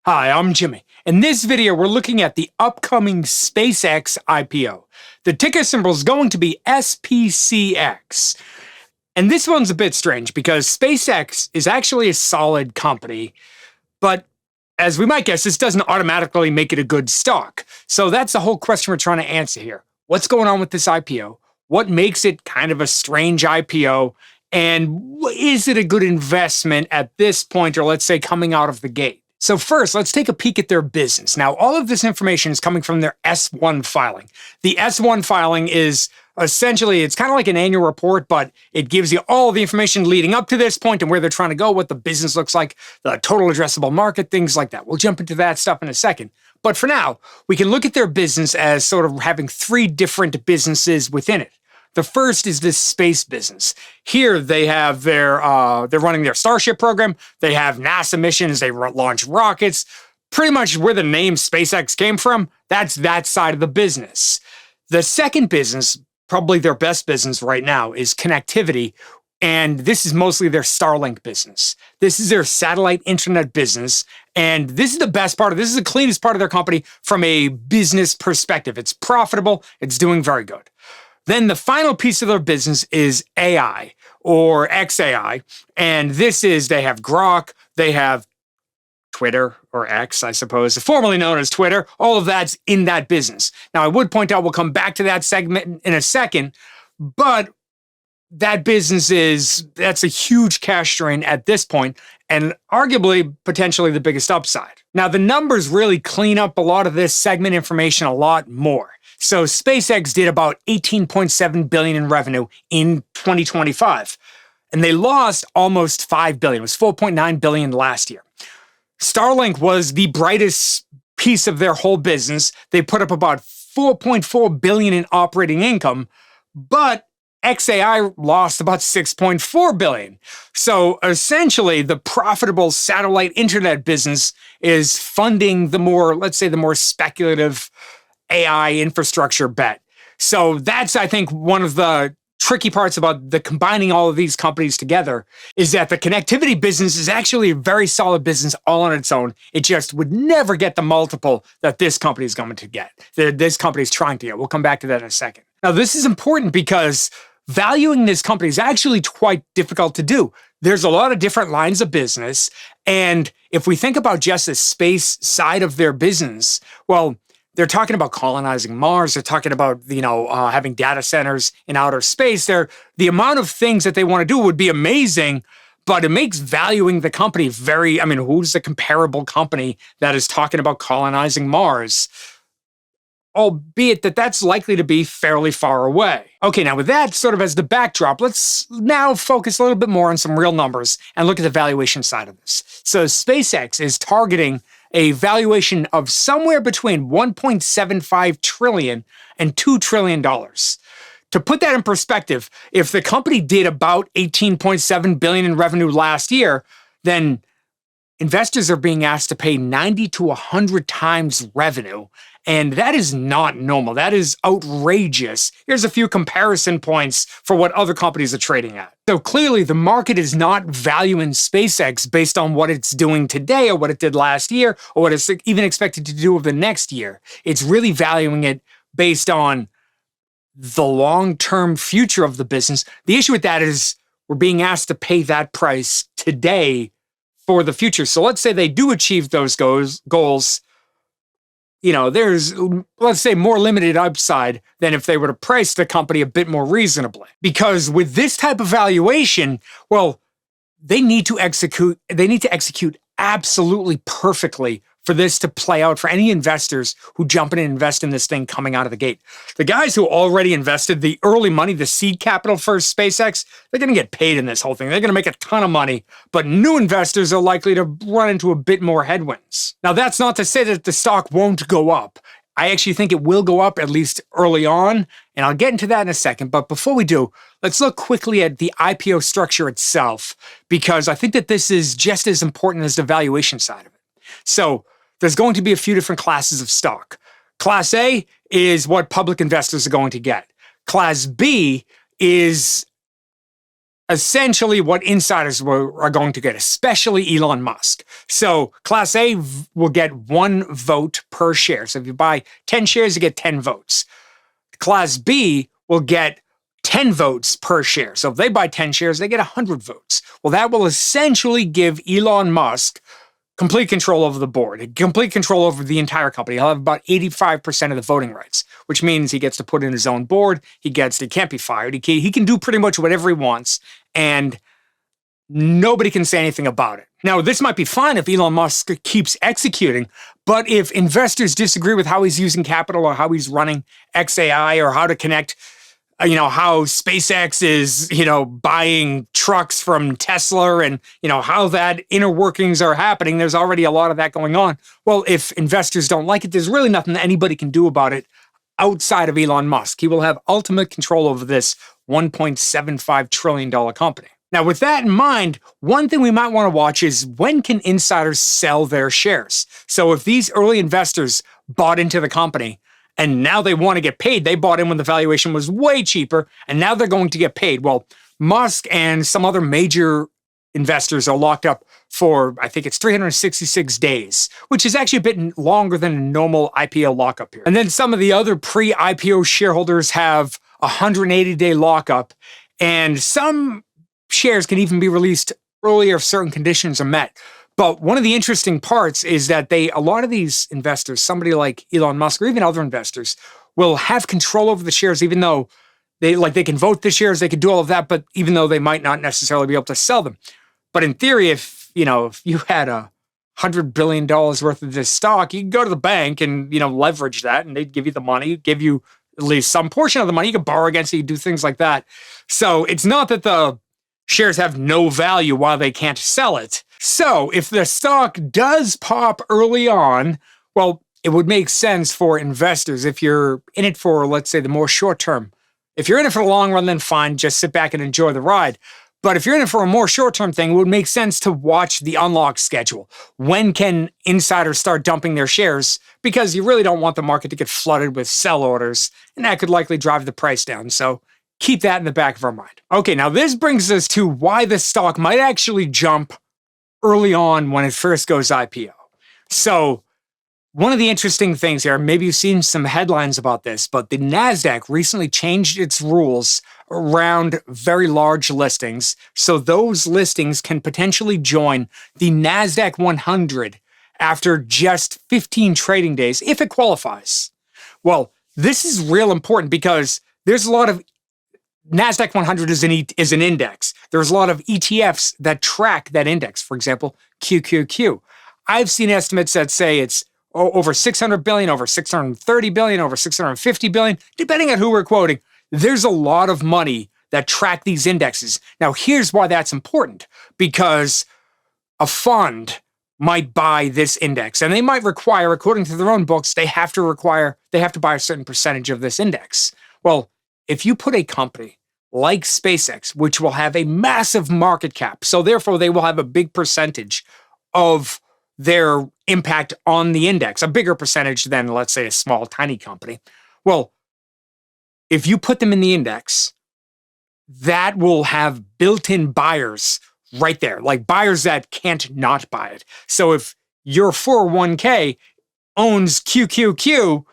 Hi, I'm Jimmy. In this video, we're looking at the upcoming SpaceX IPO. The ticker symbol is going to be SPCX. And this one's a bit strange because SpaceX is actually a solid company, but as we might guess, this doesn't automatically make it a good stock. So that's the whole question we're trying to answer here. What's going on with this IPO? What makes it kind of a strange IPO? And is it a good investment at this point, or let's say coming out of the gate? So first, let's take a peek at their business. Now, all of this information is coming from their S1 filing. The S1 filing is essentially, it's kind of like an annual report, but it gives you all the information leading up to this point and where they're trying to go, what the business looks like, the total addressable market, things like that. We'll jump into that stuff in a second. But for now, we can look at their business as sort of having three different businesses within it. The first is this space business. Here they have they're running their Starship program. They have NASA missions. They launch rockets. Pretty much where the name SpaceX came from, that's that side of the business. The second business, probably their best business right now, is connectivity. And this is mostly their Starlink business. This is their satellite internet business. And this is the best part this is the cleanest part of their company from a business perspective. It's profitable. It's doing very good. Then the final piece of their business is AI or XAI. And this is, they have Grok, they have Twitter or X, I suppose, formerly known as Twitter. All of that's in that business. Now, I would point out, we'll come back to that segment in a second, but that business that's a huge cash drain at this point, and arguably potentially the biggest upside. Now, the numbers really clean up a lot of this segment information a lot more. So SpaceX did about $18.7 billion in revenue in 2025, and they lost almost $5 billion. It was $4.9 billion last year. Starlink was the brightest piece of their whole business. They put up about $4.4 billion in operating income, but XAI lost about $6.4 billion. So essentially, the profitable satellite internet business is funding the more, let's say, the more speculative AI infrastructure bet. So that's, I think, one of the tricky parts about the combining all of these companies together is that the connectivity business is actually a very solid business all on its own. It just would never get the multiple that this company is going to get. This company is trying to get. We'll come back to that in a second. Now, this is important because valuing this company is actually quite difficult to do. There's a lot of different lines of business. And if we think about just the space side of their business, well, they're talking about colonizing Mars. They're talking about, having data centers in outer space. The amount of things that they want to do would be amazing, but it makes valuing the company who's the comparable company that is talking about colonizing Mars? Albeit that's likely to be fairly far away. Okay, now with that sort of as the backdrop, let's now focus a little bit more on some real numbers and look at the valuation side of this. So SpaceX is targeting a valuation of somewhere between $1.75 trillion and $2 trillion. To put that in perspective, if the company did about $18.7 billion in revenue last year, then investors are being asked to pay 90 to 100 times revenue. And that is not normal. That is outrageous. Here's a few comparison points for what other companies are trading at. So clearly, the market is not valuing SpaceX based on what it's doing today or what it did last year or what it's even expected to do over the next year. It's really valuing it based on the long-term future of the business. The issue with that is we're being asked to pay that price today for the future. So let's say they do achieve those goals. There's, let's say, more limited upside than if they were to price the company a bit more reasonably. Because with this type of valuation, well, they need to execute absolutely perfectly for this to play out for any investors who jump in and invest in this thing coming out of the gate. The guys who already invested the early money, the seed capital for SpaceX, they're going to get paid in this whole thing. They're going to make a ton of money, but new investors are likely to run into a bit more headwinds. Now, that's not to say that the stock won't go up. I actually think it will go up, at least early on, and I'll get into that in a second. But before we do, let's look quickly at the IPO structure itself, because I think that this is just as important as the valuation side of it. So there's going to be a few different classes of stock. Class A is what public investors are going to get. Class B is essentially what insiders are going to get, especially Elon Musk. So Class A will get 1 vote per share. So if you buy 10 shares, you get 10 votes. Class B will get 10 votes per share. So if they buy 10 shares, they get 100 votes. Well, that will essentially give Elon Musk complete control over the board, complete control over the entire company. He'll have about 85% of the voting rights, which means he gets to put in his own board. He can't be fired. He can do pretty much whatever he wants, and nobody can say anything about it. Now, this might be fine if Elon Musk keeps executing, but if investors disagree with how he's using capital or how he's running XAI or how to connect, how SpaceX is, buying trucks from Tesla and, how that inner workings are happening. There's already a lot of that going on. Well, if investors don't like it, there's really nothing that anybody can do about it outside of Elon Musk. He will have ultimate control over this $1.75 trillion company. Now, with that in mind, one thing we might want to watch is when can insiders sell their shares? So if these early investors bought into the company, and now they want to get paid. They bought in when the valuation was way cheaper, and now they're going to get paid. Well, Musk and some other major investors are locked up for, I think it's 366 days, which is actually a bit longer than a normal IPO lockup period. And then some of the other pre-IPO shareholders have a 180-day lockup, and some shares can even be released earlier if certain conditions are met. But one of the interesting parts is that a lot of these investors, somebody like Elon Musk or even other investors, will have control over the shares, even though they can vote the shares, they can do all of that, but even though they might not necessarily be able to sell them. But in theory, if you had $100 billion worth of this stock, you can go to the bank and, leverage that, and they'd give you the money, give you at least some portion of the money. You can borrow against it, you do things like that. So it's not that the shares have no value while they can't sell it. So if the stock does pop early on, well, it would make sense for investors if you're in it for, let's say, the more short term. If you're in it for the long run, then fine, just sit back and enjoy the ride. But if you're in it for a more short-term thing, it would make sense to watch the unlock schedule. When can insiders start dumping their shares? Because you really don't want the market to get flooded with sell orders, and that could likely drive the price down. So keep that in the back of our mind. Okay, now this brings us to why the stock might actually jump early on when it first goes IPO. So one of the interesting things here, maybe you've seen some headlines about this, but the Nasdaq recently changed its rules around very large listings. So those listings can potentially join the Nasdaq 100 after just 15 trading days, if it qualifies. Well, this is real important because there's a lot of NASDAQ 100 is an index. There's a lot of ETFs that track that index. For example, QQQ. I've seen estimates that say it's over 600 billion, over 630 billion, over 650 billion, depending on who we're quoting. There's a lot of money that track these indexes. Now, here's why that's important. Because a fund might buy this index, and they might require, according to their own books, they have to buy a certain percentage of this index. Well, if you put a company like SpaceX, which will have a massive market cap, so therefore they will have a big percentage of their impact on the index, a bigger percentage than, let's say, a small, tiny company. Well, if you put them in the index, that will have built-in buyers right there, like buyers that can't not buy it. So if your 401k owns QQQ,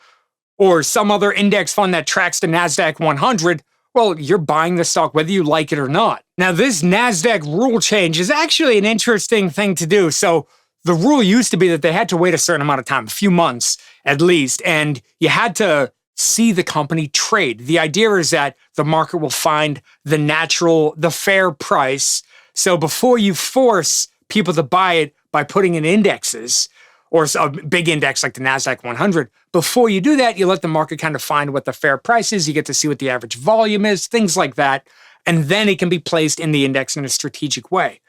or some other index fund that tracks the NASDAQ 100, well, you're buying the stock whether you like it or not. Now, this NASDAQ rule change is actually an interesting thing to do. So the rule used to be that they had to wait a certain amount of time, a few months at least, and you had to see the company trade. The idea is that the market will find the fair price. So before you force people to buy it by putting in indexes, or a big index like the NASDAQ 100, before you do that, you let the market kind of find what the fair price is. You get to see what the average volume is, things like that. And then it can be placed in the index in a strategic way.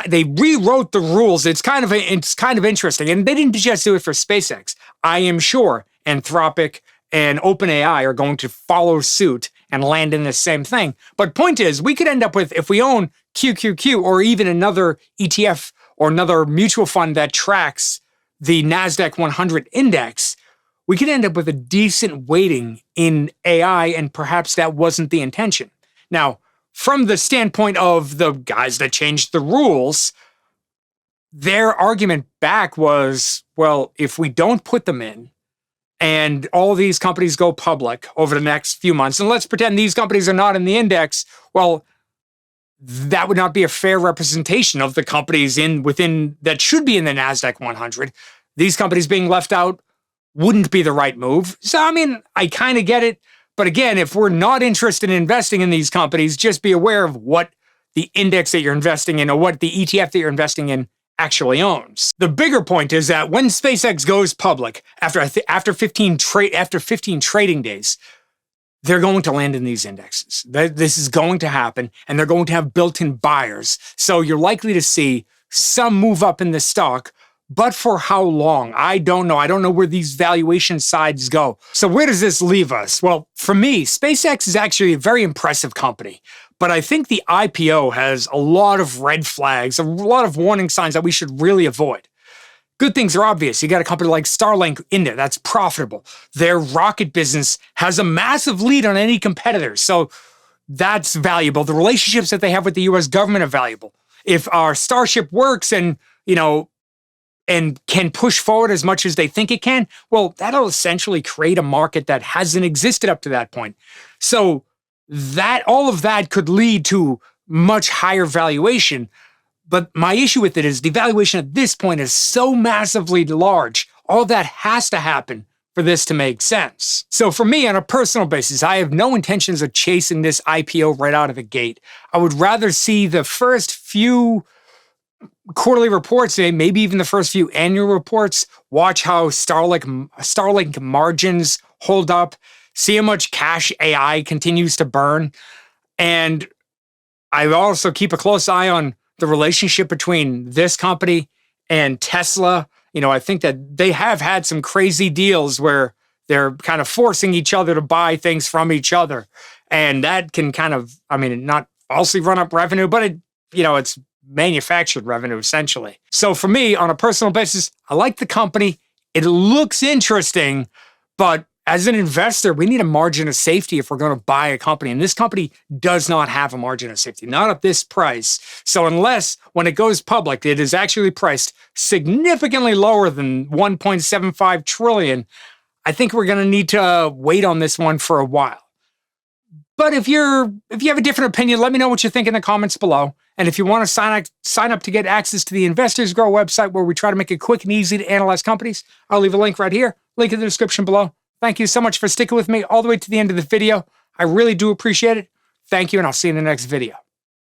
They rewrote the rules. It's kind of interesting. And they didn't just do it for SpaceX. I am sure Anthropic and OpenAI are going to follow suit and land in the same thing. But point is, we could end up with, if we own QQQ or even another ETF or another mutual fund that tracks the NASDAQ 100 index, we could end up with a decent weighting in AI, and perhaps that wasn't the intention. Now, from the standpoint of the guys that changed the rules, their argument back was, well, if we don't put them in and all these companies go public over the next few months, and let's pretend these companies are not in the index, well, that would not be a fair representation of the companies within that should be in the NASDAQ 100. These companies being left out wouldn't be the right move. So, I mean, I kind of get it. But again, if we're not interested in investing in these companies, just be aware of what the index that you're investing in or what the ETF that you're investing in actually owns. The bigger point is that when SpaceX goes public after 15 trading days, they're going to land in these indexes. This is going to happen, and they're going to have built-in buyers. So you're likely to see some move up in the stock, but for how long? I don't know. I don't know where these valuation sides go. So where does this leave us? Well, for me, SpaceX is actually a very impressive company, but I think the IPO has a lot of red flags, a lot of warning signs that we should really avoid. Good things are obvious. You got a company like Starlink in there that's profitable. Their rocket business has a massive lead on any competitors, so that's valuable. The relationships that they have with the US government are valuable. If our Starship works and can push forward as much as they think it can, well, that'll essentially create a market that hasn't existed up to that point. So all of that could lead to much higher valuation. But my issue with it is the valuation at this point is so massively large. All that has to happen for this to make sense. So for me, on a personal basis, I have no intentions of chasing this IPO right out of the gate. I would rather see the first few quarterly reports, maybe even the first few annual reports, watch how Starlink margins hold up, see how much cash AI continues to burn. And I also keep a close eye on the relationship between this company and Tesla. I think that they have had some crazy deals where they're kind of forcing each other to buy things from each other. And that can kind of, not falsely run up revenue, but it's manufactured revenue essentially. So for me, on a personal basis, I like the company. It looks interesting, but as an investor, we need a margin of safety if we're going to buy a company. And this company does not have a margin of safety, not at this price. So unless when it goes public, it is actually priced significantly lower than 1.75 trillion, I think we're going to need to wait on this one for a while. But if you have a different opinion, let me know what you think in the comments below. And if you want to sign up to get access to the Investors Grow website where we try to make it quick and easy to analyze companies, I'll leave a link right here, link in the description below. Thank you so much for sticking with me all the way to the end of the video. I really do appreciate it. Thank you, and I'll see you in the next video.